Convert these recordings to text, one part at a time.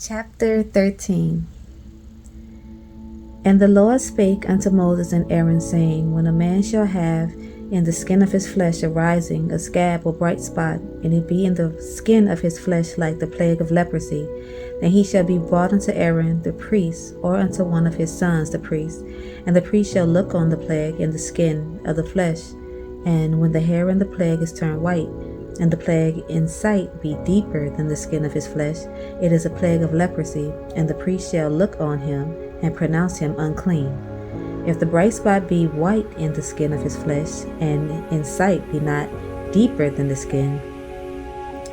Chapter 13. And the Lord spake unto Moses and Aaron, saying, When a man shall have in the skin of his flesh a rising, a scab or bright spot, and it be in the skin of his flesh like the plague of leprosy, then he shall be brought unto Aaron the priest, or unto one of his sons the priest. And the priest shall look on the plague in the skin of the flesh, and when the hair in the plague is turned white, and the plague in sight be deeper than the skin of his flesh, it is a plague of leprosy, and the priest shall look on him, and pronounce him unclean. If the bright spot be white in the skin of his flesh, and in sight be not deeper than the skin,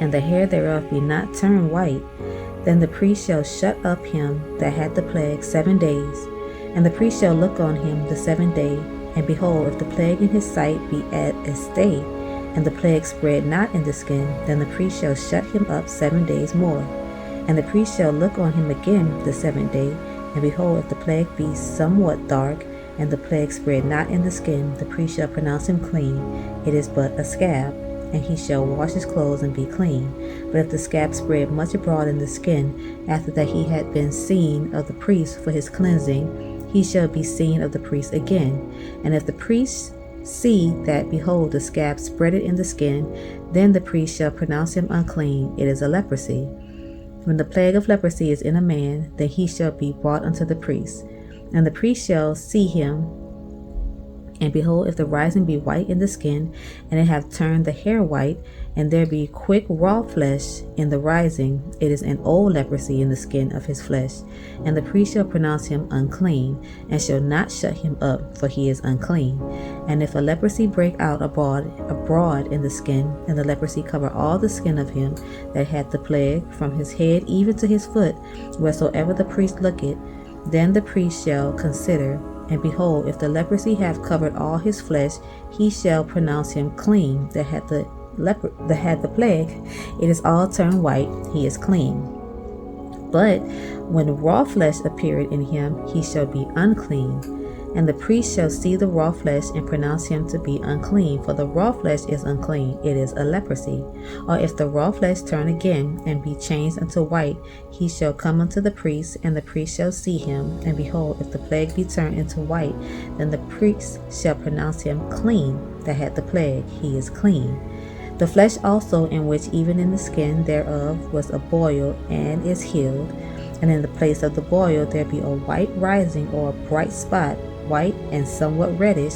and the hair thereof be not turned white, then the priest shall shut up him that had the plague 7 days. And the priest shall look on him the 7th day, and behold, if the plague in his sight be at a stay, and the plague spread not in the skin, then the priest shall shut him up 7 days more. And the priest shall look on him again the 7th day, and behold, if the plague be somewhat dark, and the plague spread not in the skin, the priest shall pronounce him clean. It is but a scab, and he shall wash his clothes and be clean. But if the scab spread much abroad in the skin, after that he had been seen of the priest for his cleansing, he shall be seen of the priest again. And if the priest see that, behold, the scab spreaded in the skin, then the priest shall pronounce him unclean. It is a leprosy. When the plague of leprosy is in a man, then he shall be brought unto the priest. And the priest shall see him, and behold, if the rising be white in the skin, and it have turned the hair white, and there be quick raw flesh in the rising, it is an old leprosy in the skin of his flesh. And the priest shall pronounce him unclean, and shall not shut him up, for he is unclean. And if a leprosy break out abroad in the skin, and the leprosy cover all the skin of him that had the plague, from his head even to his foot, wheresoever the priest looketh, then the priest shall consider, and behold, if the leprosy have covered all his flesh, he shall pronounce him clean that had the plague. It is all turned white, he is clean. But when raw flesh appeared in him, he shall be unclean. And the priest shall see the raw flesh, and pronounce him to be unclean, for the raw flesh is unclean, it is a leprosy. Or if the raw flesh turn again, and be changed unto white, he shall come unto the priest, and the priest shall see him. And behold, if the plague be turned into white, then the priest shall pronounce him clean that had the plague, he is clean. The flesh also, in which even in the skin thereof was a boil, and is healed, and in the place of the boil there be a white rising or a bright spot, white and somewhat reddish,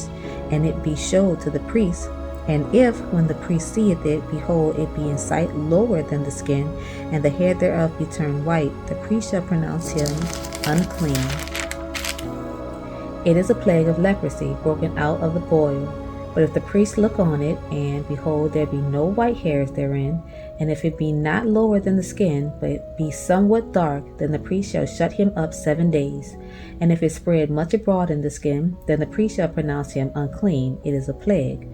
and it be showed to the priest. And if, when the priest seeth it, behold, it be in sight lower than the skin, and the hair thereof be turned white, the priest shall pronounce him unclean. It is a plague of leprosy, broken out of the boil. But if the priest look on it, and behold, there be no white hairs therein, and if it be not lower than the skin, but be somewhat dark, then the priest shall shut him up 7 days. And if it spread much abroad in the skin, then the priest shall pronounce him unclean. It is a plague.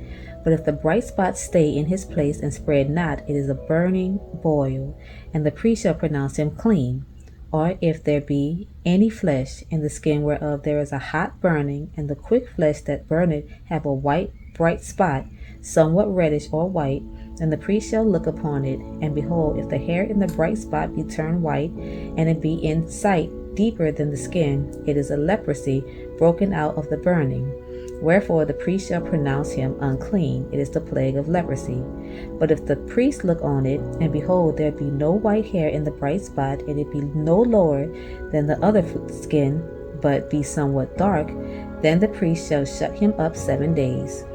But if the bright spot stay in his place and spread not, it is a burning boil, and the priest shall pronounce him clean. Or if there be any flesh in the skin whereof there is a hot burning, and the quick flesh that burneth have a white bright spot, somewhat reddish or white, then the priest shall look upon it, and behold, if the hair in the bright spot be turned white, and it be in sight deeper than the skin, it is a leprosy broken out of the burning. Wherefore the priest shall pronounce him unclean. It is the plague of leprosy. But if the priest look on it, and behold, there be no white hair in the bright spot, and it be no lower than the other skin, but be somewhat dark, then the priest shall shut him up 7 days.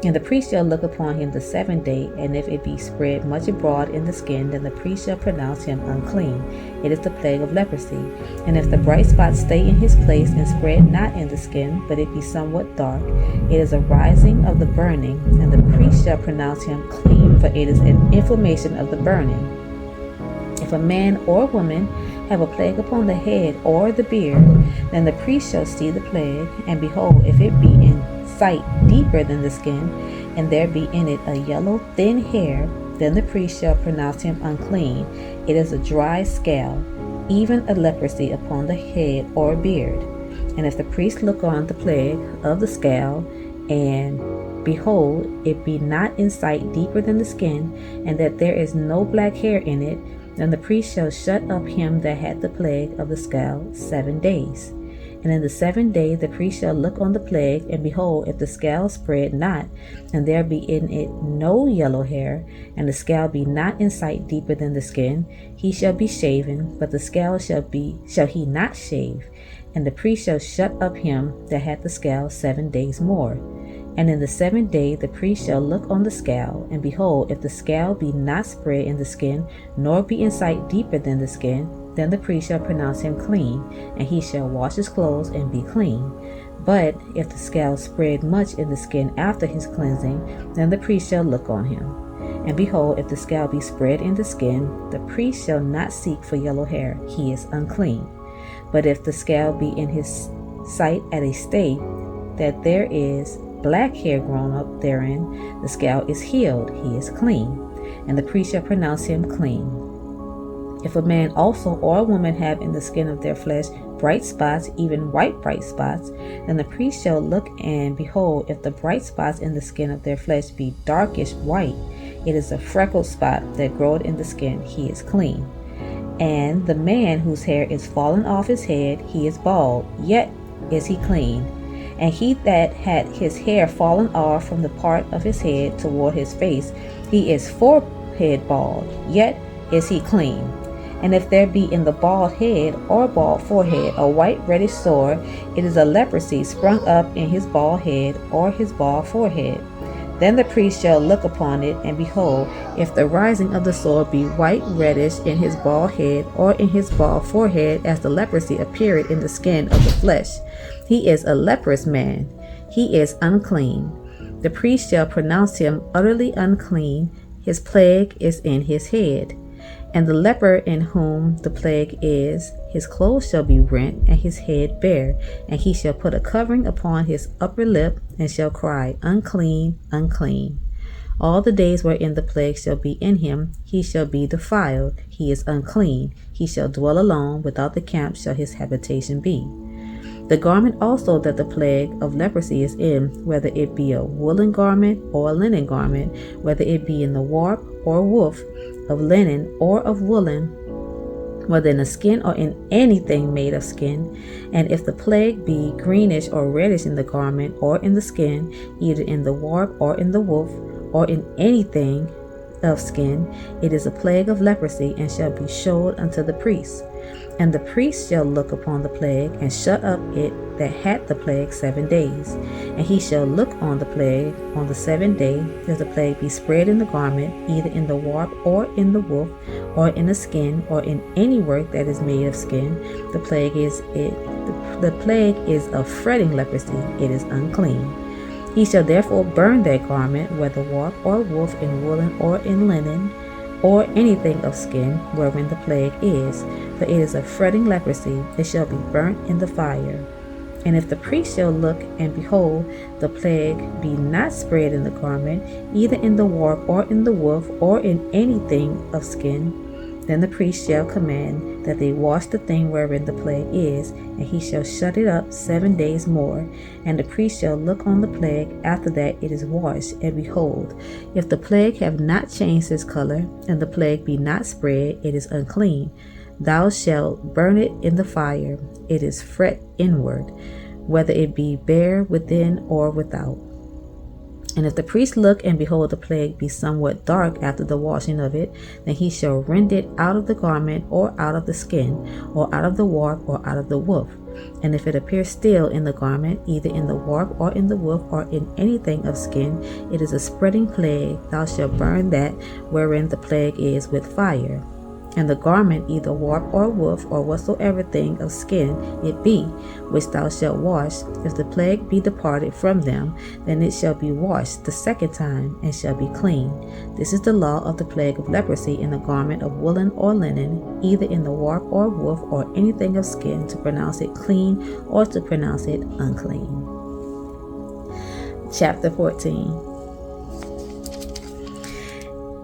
And the priest shall look upon him the 7th day, and if it be spread much abroad in the skin, then the priest shall pronounce him unclean. It is the plague of leprosy. And if the bright spot stay in his place, and spread not in the skin, but it be somewhat dark, it is a rising of the burning, and the priest shall pronounce him clean, for it is an inflammation of the burning. If a man or woman have a plague upon the head or the beard, then the priest shall see the plague, and behold, if it be in sight deeper than the skin, and there be in it a yellow thin hair, then the priest shall pronounce him unclean. It is a dry scale, even a leprosy upon the head or beard. And if the priest look on the plague of the scale, and behold, it be not in sight deeper than the skin, and that there is no black hair in it, Then the priest shall shut up him that had the plague of the scale 7 days. And in the 7th day the priest shall look on the plague, and behold, if the scale spread not, and there be in it no yellow hair, and the scale be not in sight deeper than the skin, he shall be shaven, but the scale shall he not shave. And the priest shall shut up him that had the scale 7 days more. And in the 7th day the priest shall look on the scale, and behold, if the scale be not spread in the skin, nor be in sight deeper than the skin, then the priest shall pronounce him clean, and he shall wash his clothes and be clean. But if the scale spread much in the skin after his cleansing, then the priest shall look on him. And behold, if the scale be spread in the skin, the priest shall not seek for yellow hair, he is unclean. But if the scale be in his sight at a state that there is black hair grown up therein, the scale is healed, he is clean, and the priest shall pronounce him clean. If a man also or a woman have in the skin of their flesh bright spots, even white bright spots, then the priest shall look, and behold, if the bright spots in the skin of their flesh be darkish white, it is a freckled spot that groweth in the skin, he is clean. And the man whose hair is fallen off his head, he is bald, yet is he clean. And he that had his hair fallen off from the part of his head toward his face, he is forehead bald, yet is he clean. And if there be in the bald head or bald forehead a white reddish sore, it is a leprosy sprung up in his bald head or his bald forehead. Then the priest shall look upon it, and behold, if the rising of the sore be white reddish in his bald head or in his bald forehead, as the leprosy appeared in the skin of the flesh, he is a leprous man, he is unclean. The priest shall pronounce him utterly unclean, his plague is in his head. And the leper in whom the plague is, his clothes shall be rent, and his head bare, and he shall put a covering upon his upper lip, and shall cry, Unclean, unclean. All the days wherein the plague shall be in him, he shall be defiled, he is unclean, he shall dwell alone, without the camp shall his habitation be. The garment also that the plague of leprosy is in, whether it be a woolen garment or a linen garment, whether it be in the warp or woof, of linen or of woolen, whether in the skin or in anything made of skin, and if the plague be greenish or reddish in the garment or in the skin, either in the warp or in the woof, or in anything of skin, it is a plague of leprosy, and shall be showed unto the priest. And the priest shall look upon the plague, and shut up it that had the plague 7 days. And he shall look on the plague on the 7th day, if the plague be spread in the garment, either in the warp or in the woof, or in the skin, or in any work that is made of skin. The plague is of fretting leprosy, it is unclean. He shall therefore burn that garment, whether warp or woof, in woolen or in linen, or anything of skin wherein the plague is, for it is a fretting leprosy, it shall be burnt in the fire. And if the priest shall look, and behold, the plague be not spread in the garment, either in the warp or in the woof, or in anything of skin, then the priest shall command that they wash the thing wherein the plague is, and he shall shut it up 7 days more. And the priest shall look on the plague after that it is washed, and behold, if the plague have not changed its color, and the plague be not spread, it is unclean. Thou shalt burn it in the fire, it is fret inward, whether it be bare within or without. And if the priest look, and behold, the plague be somewhat dark after the washing of it, then he shall rend it out of the garment, or out of the skin, or out of the warp, or out of the woof. And if it appear still in the garment, either in the warp, or in the woof, or in anything of skin, it is a spreading plague. Thou shalt burn that wherein the plague is with fire. And the garment, either warp or woof, or whatsoever thing of skin it be, which thou shalt wash, if the plague be departed from them, then it shall be washed the 2nd time, and shall be clean. This is the law of the plague of leprosy in a garment of woolen or linen, either in the warp or woof, or anything of skin, to pronounce it clean, or to pronounce it unclean. Chapter 14.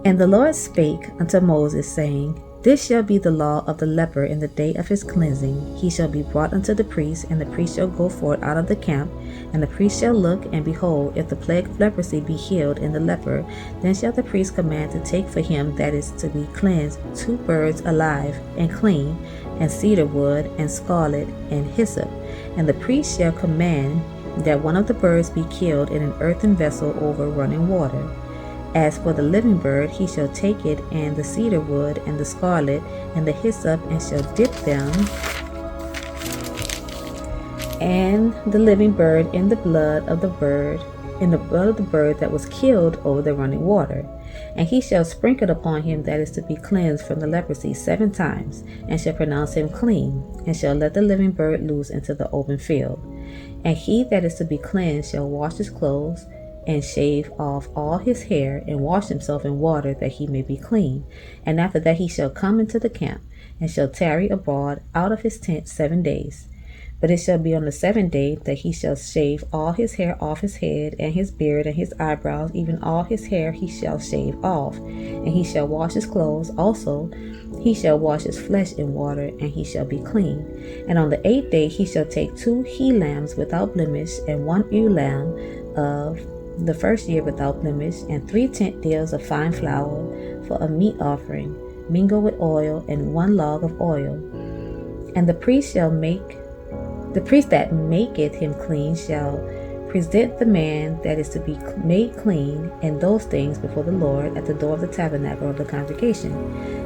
And the Lord spake unto Moses, saying, This shall be the law of the leper in the day of his cleansing. He shall be brought unto the priest, and the priest shall go forth out of the camp. And the priest shall look, and behold, if the plague of leprosy be healed in the leper, then shall the priest command to take for him that is to be cleansed 2 birds alive and clean, and cedar wood, and scarlet, and hyssop. And the priest shall command that one of the birds be killed in an earthen vessel over running water. As for the living bird, he shall take it, and the cedar wood, and the scarlet, and the hyssop, and shall dip them, and the living bird in the blood of the bird, that was killed over the running water. And he shall sprinkle upon him that is to be cleansed from the leprosy 7 times, and shall pronounce him clean, and shall let the living bird loose into the open field. And he that is to be cleansed shall wash his clothes, and shave off all his hair, and wash himself in water, that he may be clean. And after that he shall come into the camp, and shall tarry abroad out of his tent 7 days. But it shall be on the 7th day that he shall shave all his hair off his head, and his beard, and his eyebrows, even all his hair he shall shave off. And he shall wash his clothes also. He shall wash his flesh in water, and he shall be clean. And on the 8th day he shall take 2 he-lambs without blemish, and 1 ewe lamb of the first year without blemish, and 3 tenth deals of fine flour for a meat offering, mingled with oil, and 1 log of oil. And the priest that maketh him clean shall present the man that is to be made clean and those things before the Lord at the door of the tabernacle of the congregation.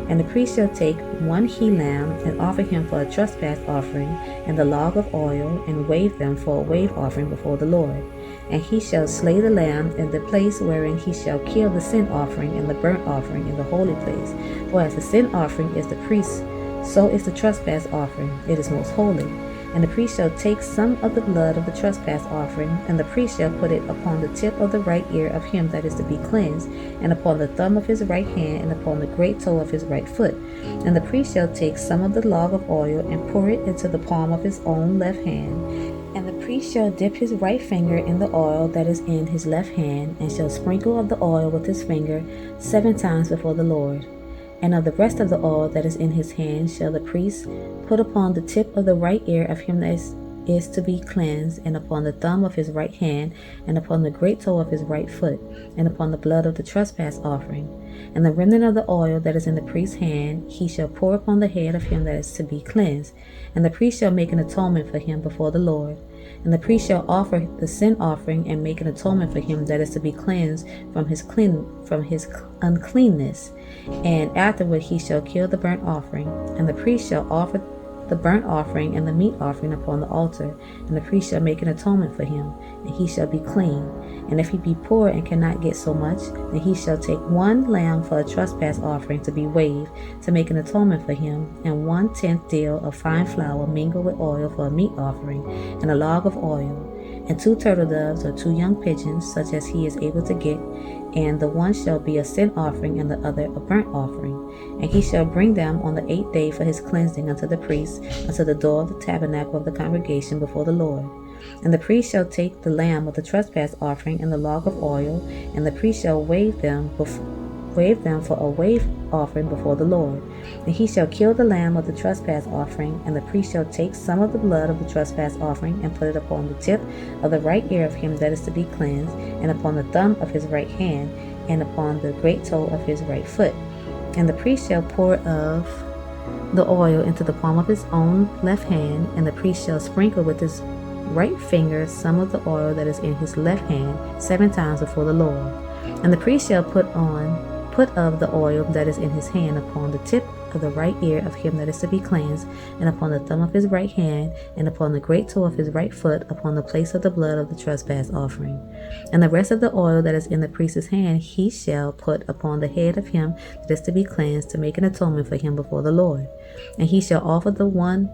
And the priest shall take 1 he-lamb, and offer him for a trespass offering, and the log of oil, and wave them for a wave offering before the Lord. And he shall slay the lamb in the place wherein he shall kill the sin offering and the burnt offering in the holy place. For as the sin offering is the priest, so is the trespass offering. It is most holy. And the priest shall take some of the blood of the trespass offering, and the priest shall put it upon the tip of the right ear of him that is to be cleansed, and upon the thumb of his right hand, and upon the great toe of his right foot. And the priest shall take some of the log of oil, and pour it into the palm of his own left hand. And the priest shall dip his right finger in the oil that is in his left hand, and shall sprinkle of the oil with his finger 7 times before the Lord. And of the rest of the oil that is in his hand shall the priest put upon the tip of the right ear of him that is to be cleansed, and upon the thumb of his right hand, and upon the great toe of his right foot, and upon the blood of the trespass offering. And the remnant of the oil that is in the priest's hand he shall pour upon the head of him that is to be cleansed. And the priest shall make an atonement for him before the Lord. And the priest shall offer the sin offering, and make an atonement for him that is to be cleansed from his uncleanness. And afterward he shall kill the burnt offering. And the priest shall offer the burnt offering and the meat offering upon the altar. And the priest shall make an atonement for him, and he shall be clean. And if he be poor and cannot get so much, then he shall take 1 lamb for a trespass offering to be waved, to make an atonement for him, and 1/10 deal of fine flour mingled with oil for a meat offering, and a log of oil, and 2 turtle doves or 2 young pigeons, such as he is able to get, and the one shall be a sin offering, and the other a burnt offering. And he shall bring them on the 8th day for his cleansing unto the priest, unto the door of the tabernacle of the congregation before the Lord. And the priest shall take the lamb of the trespass offering and the log of oil, and the priest shall wave them for a wave offering before the Lord. And he shall kill the lamb of the trespass offering, and the priest shall take some of the blood of the trespass offering, and put it upon the tip of the right ear of him that is to be cleansed, and upon the thumb of his right hand, and upon the great toe of his right foot. And the priest shall pour of the oil into the palm of his own left hand, and the priest shall sprinkle with his right finger some of the oil that is in his left hand 7 times before the Lord. And the priest shall put of the oil that is in his hand upon the tip of the right ear of him that is to be cleansed, and upon the thumb of his right hand, and upon the great toe of his right foot, upon the place of the blood of the trespass offering. And the rest of the oil that is in the priest's hand he shall put upon the head of him that is to be cleansed, to make an atonement for him before the Lord. And he shall offer the one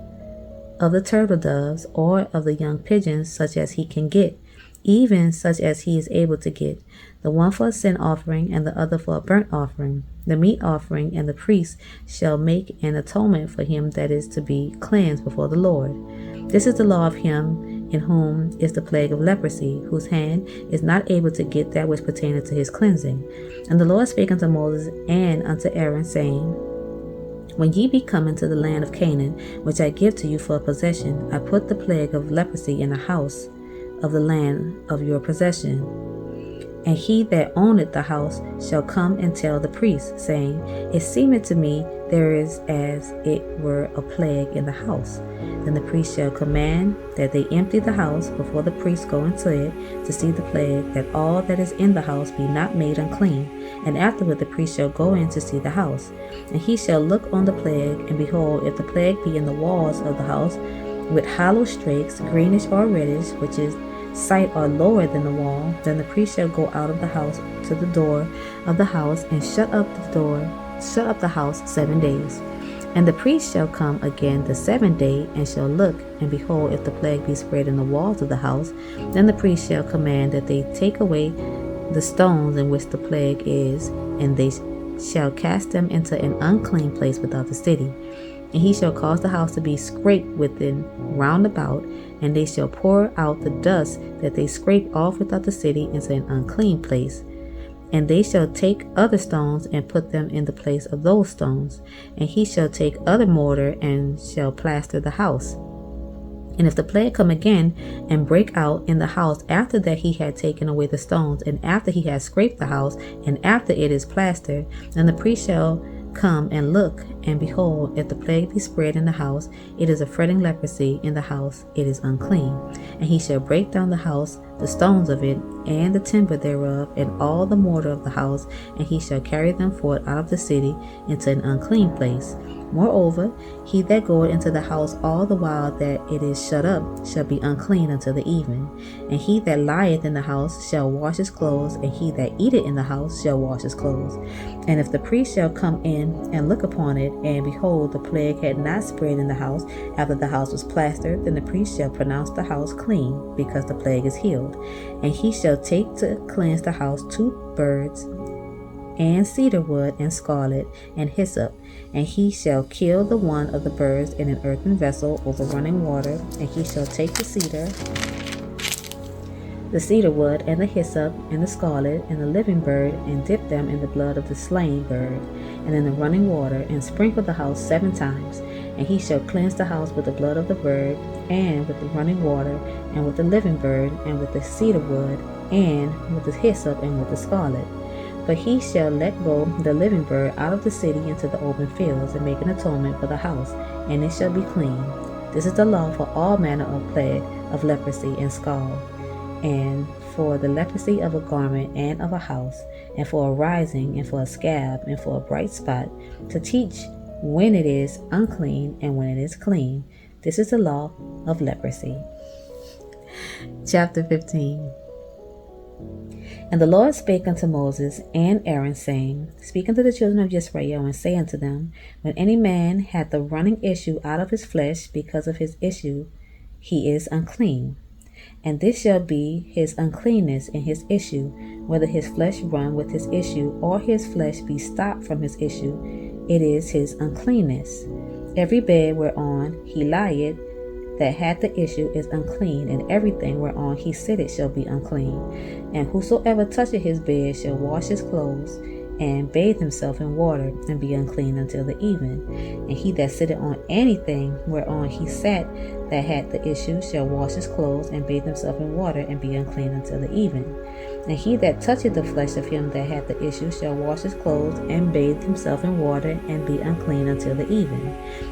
of the turtle doves, or of the young pigeons, such as he can get, even such as he is able to get, the one for a sin offering, and the other for a burnt offering, the meat offering. And the priest shall make an atonement for him that is to be cleansed before the Lord. This is the law of him in whom is the plague of leprosy, whose hand is not able to get that which pertaineth to his cleansing. And the Lord spake unto Moses and unto Aaron, saying, When ye be come into the land of Canaan, which I give to you for a possession, I put the plague of leprosy in the house of the land of your possession. And he that owneth the house shall come and tell the priest, saying, It seemeth to me there is as it were a plague in the house. Then the priest shall command that they empty the house before the priest go into it to see the plague, that all that is in the house be not made unclean. And afterward the priest shall go in to see the house. And he shall look on the plague, and behold, if the plague be in the walls of the house, with hollow strakes, greenish or reddish, which is sight or lower than the wall, then the priest shall go out of the house to the door of the house and shut up the house 7 days. And the priest shall come again the 7th day and shall look, and behold, if the plague be spread in the walls of the house, then the priest shall command that they take away the stones in which the plague is, and they shall cast them into an unclean place without the city. And he shall cause the house to be scraped within round about, and they shall pour out the dust that they scrape off without the city into an unclean place. And they shall take other stones and put them in the place of those stones. And he shall take other mortar and shall plaster the house. And if the plague come again and break out in the house after that he had taken away the stones, and after he has scraped the house, and after it is plastered, then the priest shall come and look, and behold, if the plague be spread in the house, it is a fretting leprosy in the house, it is unclean. And he shall break down the house, the stones of it, and the timber thereof, and all the mortar of the house, and he shall carry them forth out of the city into an unclean place. Moreover, he that goeth into the house all the while that it is shut up shall be unclean until the evening. And he that lieth in the house shall wash his clothes, and he that eateth in the house shall wash his clothes. And if the priest shall come in and look upon it, and behold, the plague had not spread in the house after the house was plastered, then the priest shall pronounce the house clean, because the plague is healed. And he shall take to cleanse the house 2 birds, and cedar wood, and scarlet, and hyssop. And he shall kill the one of the birds in an earthen vessel over running water. And he shall take the cedar wood, and the hyssop, and the scarlet, and the living bird, and dip them in the blood of the slain bird, and in the running water, and sprinkle the house 7 times. And he shall cleanse the house with the blood of the bird, and with the running water, and with the living bird, and with the cedar wood, and with the hyssop, and with the scarlet. But he shall let go the living bird out of the city into the open fields, and make an atonement for the house, and it shall be clean. This is the law for all manner of plague of leprosy and scald, and for the leprosy of a garment and of a house, and for a rising, and for a scab, and for a bright spot, to teach when it is unclean and when it is clean. This is the law of leprosy. Chapter 15. And the Lord spake unto Moses and Aaron, saying, Speak unto the children of Israel, and say unto them, When any man hath a running issue out of his flesh because of his issue, he is unclean. And this shall be his uncleanness in his issue, whether his flesh run with his issue, or his flesh be stopped from his issue, it is his uncleanness. Every bed whereon he lieth that hath the issue is unclean, and everything whereon he sitteth shall be unclean. And whosoever toucheth his bed shall wash his clothes, and bathe himself in water, and be unclean until the even. And he that sitteth on anything whereon he sat that had the issue shall wash his clothes, and bathe himself in water, and be unclean until the even. And he that toucheth the flesh of him that had the issue shall wash his clothes, and bathe himself in water, and be unclean until the even.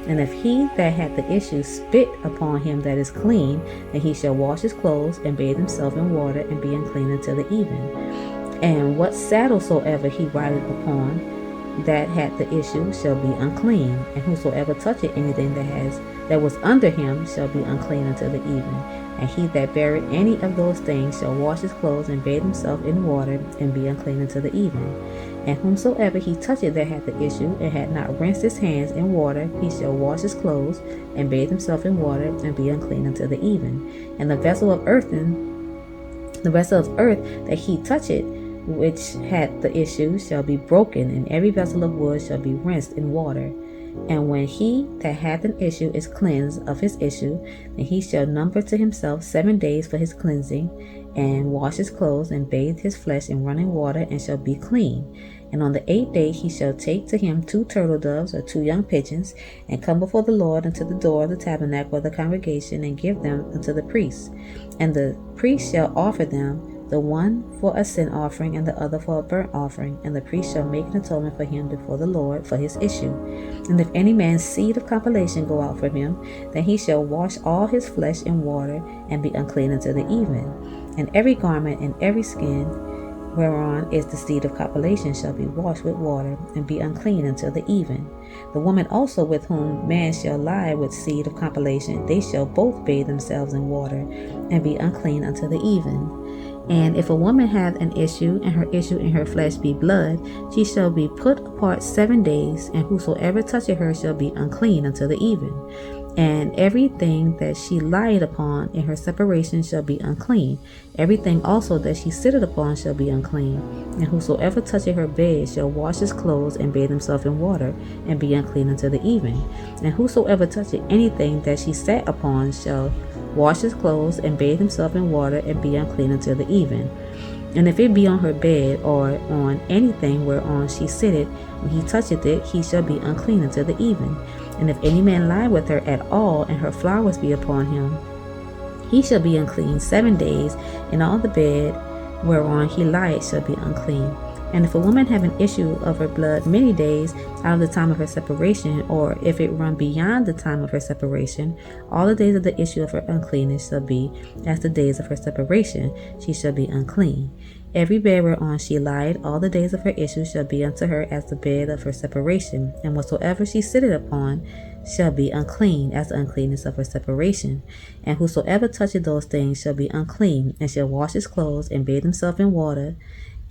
And if he that had the issue spit upon him that is clean, then he shall wash his clothes, and bathe himself in water, and be unclean until the even. And what saddle soever he rideth upon that had the issue shall be unclean, and whosoever toucheth anything that was under him shall be unclean until the even. And he that beareth any of those things shall wash his clothes, and bathe himself in water, and be unclean until the even. And whomsoever he toucheth that had the issue, and had not rinsed his hands in water, he shall wash his clothes, and bathe himself in water, and be unclean until the even. And the vessel of earth that he toucheth, which had the issue, shall be broken, and every vessel of wood shall be rinsed in water. And when he that hath an issue is cleansed of his issue, then he shall number to himself 7 days for his cleansing, and wash his clothes, and bathe his flesh in running water, and shall be clean. And on the 8th day he shall take to him 2 turtle doves or 2 young pigeons, and come before the Lord unto the door of the tabernacle of the congregation, and give them unto the priest. And the priest shall offer them, the one for a sin offering and the other for a burnt offering. And the priest shall make an atonement for him before the Lord for his issue. And if any man's seed of compilation go out from him, then he shall wash all his flesh in water, and be unclean until the even. And every garment and every skin whereon is the seed of compilation shall be washed with water, and be unclean until the even. The woman also with whom man shall lie with seed of compilation, they shall both bathe themselves in water, and be unclean until the even. And if a woman have an issue, and her issue in her flesh be blood, she shall be put apart 7 days, and whosoever toucheth her shall be unclean until the even. And everything that she lieth upon in her separation shall be unclean. Everything also that she sitteth upon shall be unclean. And whosoever toucheth her bed shall wash his clothes, and bathe himself in water, and be unclean until the even. And whosoever toucheth anything that she sat upon shall wash his clothes, and bathe himself in water, and be unclean until the even. And if it be on her bed, or on anything whereon she sitteth, when he toucheth it, he shall be unclean until the even. And if any man lie with her at all, and her flowers be upon him, he shall be unclean 7 days, and all the bed whereon he lieth shall be unclean. And if a woman have an issue of her blood many days out of the time of her separation, or if it run beyond the time of her separation, all the days of the issue of her uncleanness shall be as the days of her separation, she shall be unclean. Every bed whereon she lieth all the days of her issue shall be unto her as the bed of her separation, and whatsoever she sitteth upon shall be unclean as the uncleanness of her separation. And whosoever toucheth those things shall be unclean, and shall wash his clothes, and bathe himself in water,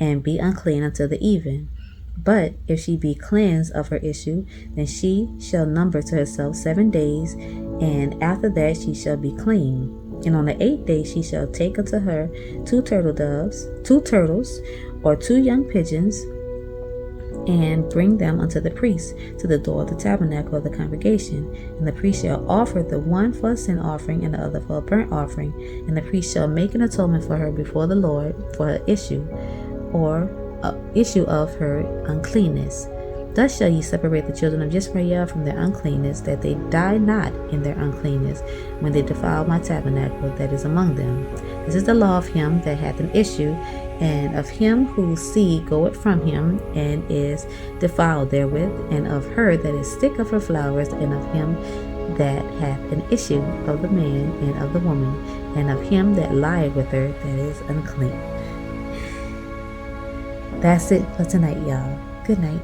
and be unclean until the even. But if she be cleansed of her issue, then she shall number to herself 7 days, and after that she shall be clean. And on the 8th day she shall take unto her 2 turtles, or 2 young pigeons, and bring them unto the priest to the door of the tabernacle of the congregation. And the priest shall offer the one for a sin offering, and the other for a burnt offering. And the priest shall make an atonement for her before the Lord for her issue, or issue of her uncleanness. Thus shall ye separate the children of Israel from their uncleanness, that they die not in their uncleanness, when they defile my tabernacle that is among them. This is the law of him that hath an issue, and of him whose seed goeth from him, and is defiled therewith, and of her that is sick of her flowers, and of him that hath an issue, of the man and of the woman, and of him that lieth with her that is unclean. That's it for tonight, y'all. Good night.